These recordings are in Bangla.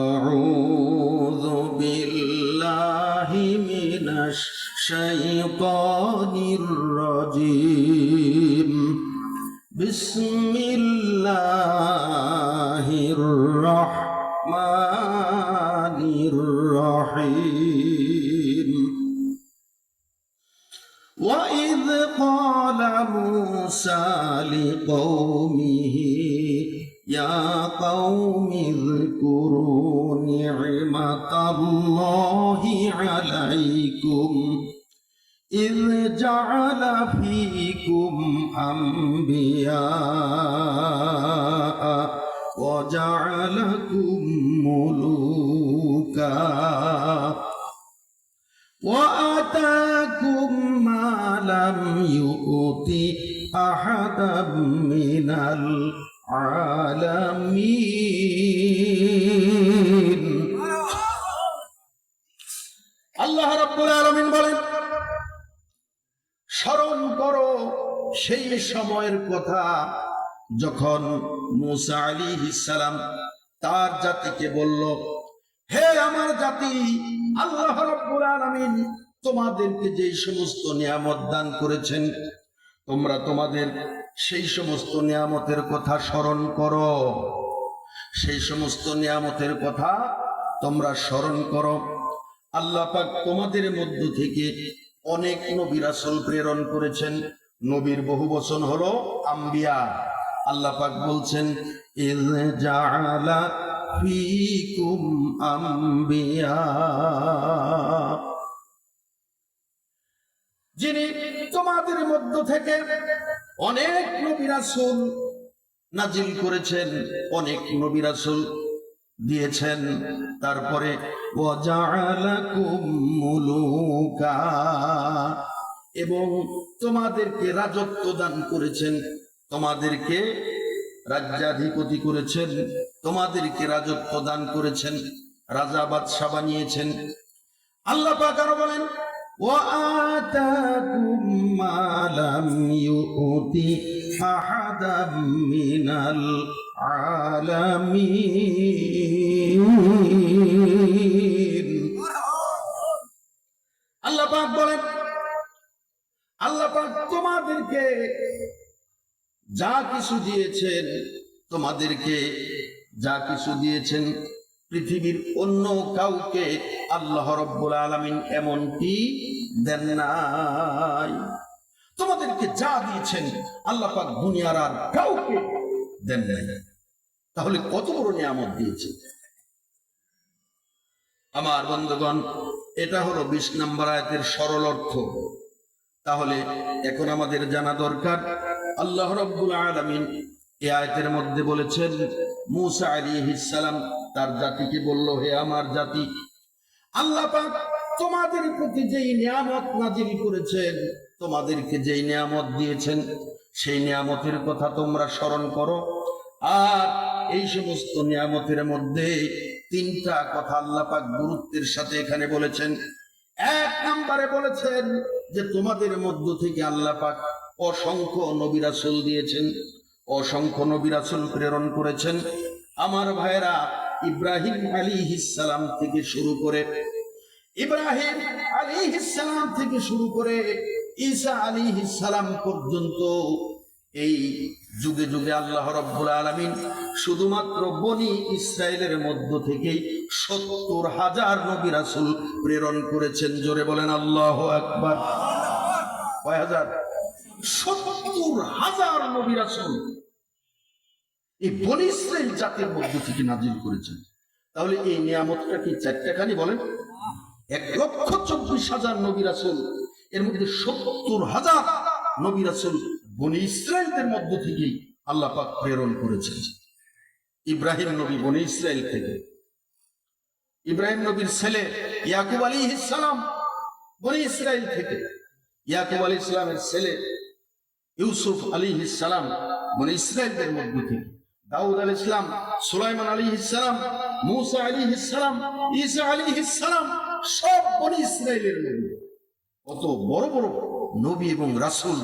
أعوذ بالله من الشيطان الرجيم بسم الله الرحمن الرحيم وإذ قال موسى لقومه يا قوم اذكروا نعمة الله عليكم إذ جعل فيكم أنبياء وجعلكم ملوكا وآتاكم ما لم يؤت أحدا من العالمين। আল্লাহ রাব্বুল আলামিন বলেন, স্মরণ করো সেই সময়ের কথা যখন মূসা আলাইহিস সালাম তার জাতিকে বলল, হে আমার জাতি, আল্লাহ রাব্বুল আলামিন তোমাদেরকে যে সমস্ত নিয়ামত দান করেছেন, তোমরা তোমাদের সেই সমস্ত নিয়ামতের কথা স্মরণ করো। সেই সমস্ত নিয়ামতের কথা তোমরা স্মরণ করো। আল্লাহ পাক তোমাদের মধ্য থেকে অনেক নবী রাসূল প্রেরণ করেছেন। নবীর বহু বচন হলো আম্বিয়া। আল্লাহ পাক বলছেন, ইয জাআলা ফীকুম আম্বিয়া, যিনি তোমাদের মধ্য থেকে অনেক নবী রাসূল নাজিল করেছেন, অনেক নবী রাসূল দিয়েছেন। তারপরে ওয়াজআলাকুম মুলুকা, এবং তোমাদেরকে রাজত্ব দান করেছেন, তোমাদেরকে রাজ্যাধিপতি করেছেন, তোমাদেরকে রাজত্ব দান করেছেন, রাজা বাদশা বানিয়েছেন। আল্লাহ পাক আরো বলেন, وآتاكم ما لم يؤت أحدا من العالمين। আল্লাহ পাক বলেন, আল্লাহ পাক তোমাদেরকে যা কিছু দিয়েছেন, তোমাদেরকে যা কিছু দিয়েছেন, পৃথিবীর অন্য কাউকে আল্লাহ রাব্বুল আলামিন এমনটি দেন নাই। তোমাদেরকে যা দিয়েছেন আল্লাহ পাক দুনিয়ার আর কাউকে দেন নাই। তাহলে কত বড় নিয়ামত দিয়েছেন আমার বন্ধুগণ। এটা হলো 20 নম্বর আয়াতের সরল অর্থ। তাহলে এখন আমাদের জানা দরকার, আল্লাহ রাব্বুল আলামিন এই আয়াতের মধ্যে বলেছেন, মূসা আলাইহিস সালাম তার জাতিকে বলল, হে আমার জাতি, আল্লাহ পাক তোমাদের প্রতি যেই নিয়ামত নাজিল করেছেন, তোমাদেরকে যেই নিয়ামত দিয়েছেন, সেই নিয়ামতের কথা তোমরা স্মরণ করো। আর এই সমস্ত নিয়ামতের মধ্যে 3টা কথা আল্লাহ পাক গুরুত্বের সাথে এখানে বলেছেন। 1 নম্বরে বলেছেন যে তোমাদের মধ্য থেকে আল্লাহ পাক অসংখ্য নবী রাসূল দিয়েছেন, অসংখ্য নবী রাসূল প্রেরণ করেছেন। আমার ভাইরা, ইব্রাহিম আলাইহিস সালাম থেকে শুরু করে ঈসা আলাইহিস সালাম পর্যন্ত এই যুগে যুগে আল্লাহ রাব্বুল আলামিন শুধুমাত্র বনি ইসরাইলের মধ্য থেকেই 70,000 নবী রাসূল প্রেরণ করেছেন। জোরে বলেন আল্লাহু আকবার। কয় হাজার? 70,000 নবী রাসূল এই বনি ইসরাইল জাতির মধ্য থেকে নাজিল করেছেন। তাহলে এই নিয়ামতটা কি 4টা খানি বলেন? 1,24,000 নবী রাসূল, এর মধ্যে 70,000 নবী রাসূল বনি ইসরাইলদের মধ্য থেকেই আল্লাহ পাক প্রেরণ করেছেন। ইব্রাহিম নবী বনি ইসরাইল থেকে, ইব্রাহিম নবীর ছেলে ইয়াকুব আলাইহিস সালাম বনি ইসরাইল থেকে, ইয়াকুব আলাইহিস সালামের ছেলে ইউসুফ আলাইহিস সালাম বনি ইসরাইলদের মধ্য থেকে, দাউদ আলাইহিস সালাম, সুলাইমান আলাইহিস সালাম, মূসা আলাইহিস সালাম, ঈসা আলাইহিস সালাম, সব বনি ইসরাইলের মধ্যে। কত বড় বড় নবী এবং রাসূল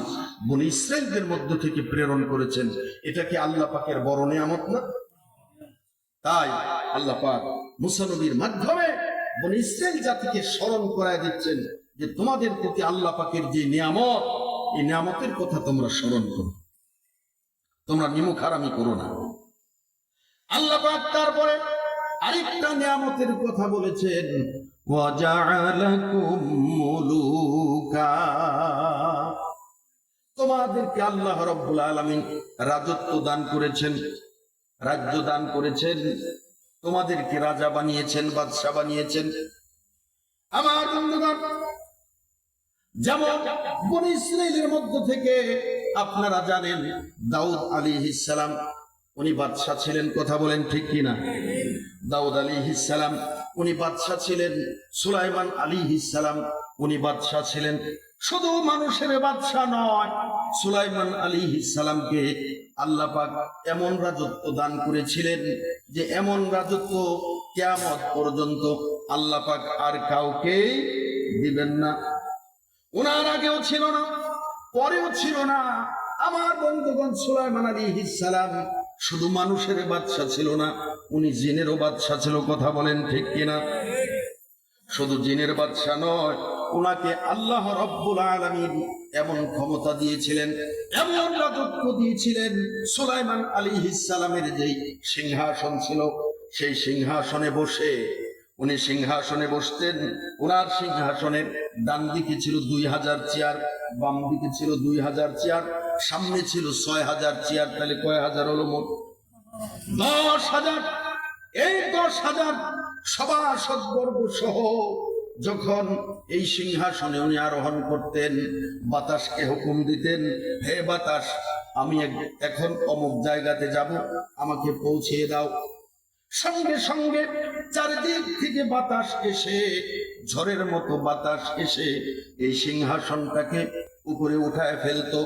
বনি ইসরাইলদের মধ্য থেকে প্রেরণ করেছেন। এটা কি আল্লাহ পাকের বড় নিয়ামত না? তাই আল্লাহ পাক মুসা নবীর মাধ্যমে বনী ইসরাইল জাতিকে স্মরণ করায় দিচ্ছেন যে তোমাদের প্রতি আল্লাহ পাকের যে নিয়ামত, এই নিয়ামতের কথা তোমরা স্মরণ করো, তোমরা নিমুখ হারামি করো না। আল্লাহ পাক তারপরে আরেকটা নিয়ামতের কথা বলেছেন, ওয়াজআলাকুম মুলুকা, তোমাদেরকে আল্লাহ রাব্বুল আলামিন রাজত্ব দান করেছেন, রাজ্য দান করেছেন, তোমাদেরকে রাজা বানিয়েছেন, বাদশা বানিয়েছেন। আমার বন্ধুগণ, যেমন বনী ইসরাইলের মধ্য থেকে আপনারা জানেন দাউদ আলাইহিস সালাম উনি বাদশা ছিলেন, কথা বলেন ঠিক কিনা? দাউদ আলাইহিস সালাম উনি বাদশা ছিলেন, সুলাইমান আলাইহিস সালাম উনি বাদশা ছিলেন। শুধু মানুষের বাদশা নয়, সুলাইমান আলাইহিস সালামকে আল্লাহ পাক এমন রাজত্ব দান করেছিলেন যে এমন রাজত্ব কিয়ামত পর্যন্ত আল্লাহ পাক আর কাউকে দিবেন না। ওনার আগেও ছিল না, পরেও ছিল না। আমার বন্ধুগণ, সুলাইমান আলাইহিস সালাম শুধু মানুষের বাদশা ছিল না, উনি জিনেরও বাদশা ছিল, কথা বলেন ঠিক কিনা? শুধু জিনের বাদশা নয়, ওনাকে আল্লাহ রাব্বুল আলামিন এমন ক্ষমতা দিয়েছিলেন, এমন রাজত্ব দিয়েছিলেন। সুলাইমান আলাইহিস সালামের যেই সিংহাসন ছিল, সেই সিংহাসনে বসে উনি সিংহাসনে বসতেন। ওনার সিংহাসনের ডান দিকে ছিল 2000 চেয়ার, বাম দিকে ছিল 2000 চেয়ার, সামনে ছিল 6000 চেয়ার। তাহলে কয় হাজার হলো? মোট 10,000। এই 10,000 সভাসদবর্গ সহ যখন এই সিংহাসনে উনি আরোহণ করতেন, বাতাসকে হুকুম দিতেন, হে বাতাস, আমি এখন অমুক জায়গাতে যাব, আমাকে পৌঁছিয়ে দাও। সঙ্গে সঙ্গে চারিদিক থেকে বাতাস এসে, ঝড়ের মতো বাতাস এসে এই সিংহাসনটাকে উপরে উঠায় ফেলতো।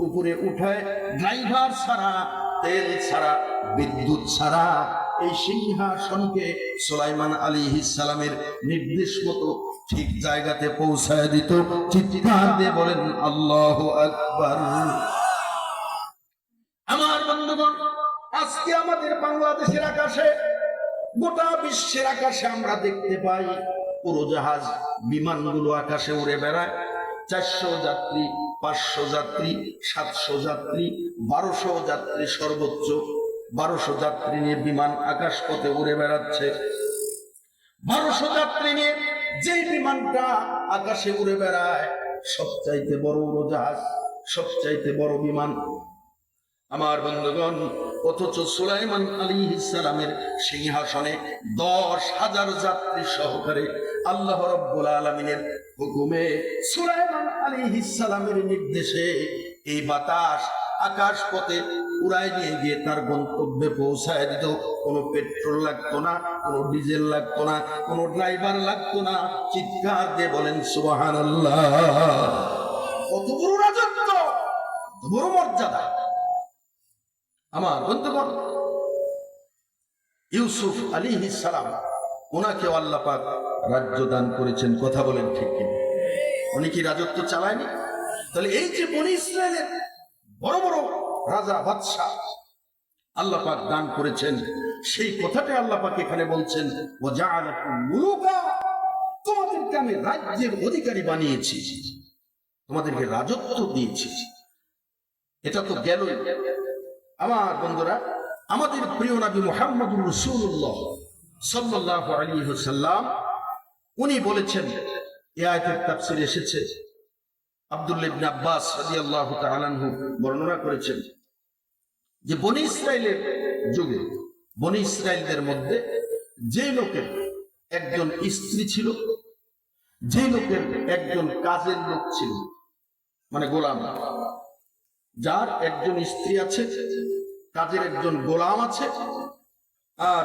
উপরে উঠায় ড্রাইভার ছাড়া, তেল ছাড়া, বিদ্যুৎ ছাড়া এই সিংহাসনকে সুলাইমান আলাইহিস সালামের নির্দেশ মতো ঠিক জায়গাতে পৌঁছায় দিত। চিৎকার দিয়ে বলেন আল্লাহু আকবার। আমার বন্ধুগণ, আজকে আমাদের বাংলাদেশের আকাশে, গোটা বিশ্বের আকাশে আমরা দেখতে পাই উড়োজাহাজ, বিমানগুলো আকাশে উড়ে বেড়ায়। 400 যাত্রী, 500 যাত্রী, 700 যাত্রী, 1200 যাত্রী, সর্বোচ্চ 1200 যাত্রী নিয়ে বিমান আকাশ পথে উড়ে বেড়াচ্ছে। 1200 যাত্রী নিয়ে যেই বিমানটা আকাশে উড়ে বেড়ায়, সবচাইতে বড় উড়োজাহাজ, সবচাইতে বড় বিমান। আমার বন্ধুগণ, অথচ সুলাইমান আলাইহিস সালামের সিংহাসনে 10,000 যাত্রী সহকারে আল্লাহ রাব্বুল আলামিনের হুকুমে, সুলাইমান আলাইহিস সালামের নির্দেশে এই বাতাস আকাশ পথে উড়ায় নিয়ে গিয়ে তার গন্তব্যে পৌঁছায় দিত। কোনো পেট্রোল লাগতো না, কোনো ডিজেল লাগতো না, কোনো ড্রাইভার লাগতো না। চিৎকার দিয়ে বলেন সুবহানাল্লাহ। কত বড় রাজত্ব, কত বড় মর্যাদা। আমার বন্ধুগণ, ইউসুফ আলাইহিস সালাম, ওনাকেও আল্লাহ পাক রাজ্য দান করেছেন, কথা বলেন ঠিক কিনা? উনি কি রাজত্ব চালায়নি? তাহলে এই যে বনী ইসরায়েলের বড় বড় রাজা, বাদশাহ আল্লাহ পাক দান করেছেন, সেই কথাটা আল্লাহ পাক এখানে বলছেন, ওয়াজআলাকুম মুলুকা, তোমাদেরকে আমি রাজ্যের অধিকারী বানিয়েছি, তোমাদেরকে রাজত্ব দিয়েছি। এটা তো গেল। আমার বন্ধুরা, আমাদের প্রিয় নবী মুহাম্মদুর রাসূলুল্লাহ সাল্লাল্লাহু আলাইহি ওয়াসাল্লাম উনি বলেছেন, এই আয়াতের তাফসীরে এসেছে, আব্দুল্লাহ ইবনে আব্বাস রাদিয়াল্লাহু তাআলা আনহু বর্ণনা করেছেন যে বনী ইসরাইলের যুগে, বনী ইসরাইলদের মধ্যে যে লোকের একজন স্ত্রী ছিল, যে লোকের একজন কাজের লোক ছিল, মানে গোলাম, যার একজন স্ত্রী আছে, কাজের একজন গোলাম আছে, আর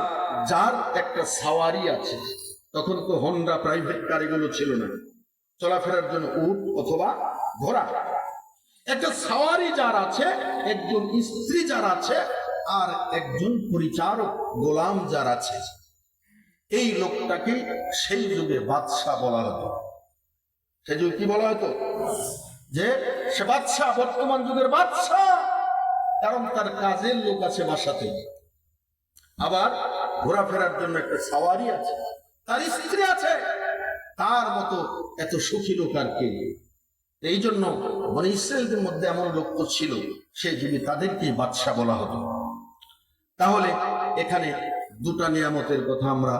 যার একটা সাওয়ারি আছে। তখন তো হোন্ডা প্রাইভেট গাড়িগুলো ছিল না, চলাফেরার জন্য উট অথবা ঘোড়া। একটা সাওয়ারি যার আছে, একজন স্ত্রী যার আছে, আর একজন পরিচারক গোলাম যার আছে, এই লোকটাকে সেই যুগে বাদশাহ বলা হতো। সেই যুগে কি বলা হতো? যে সে বাদশাহ, বর্তমান যুগের বাদশাহ, কারণ তার কাজের লোক আছে বাসাতে। আবার ঘোরাফেরার জন্য একটা সাওয়ারি আছে, তার স্ত্রী আছে, তার মতো এত সুখী লোক আর কে? এই জন্য বনি ইসরায়েলদের মধ্যে এমন লোক তো ছিল, সে যদি তাদেরকে বাদশা বলা হতো। তাহলে এখানে দুটা নিয়ামতের কথা আমরা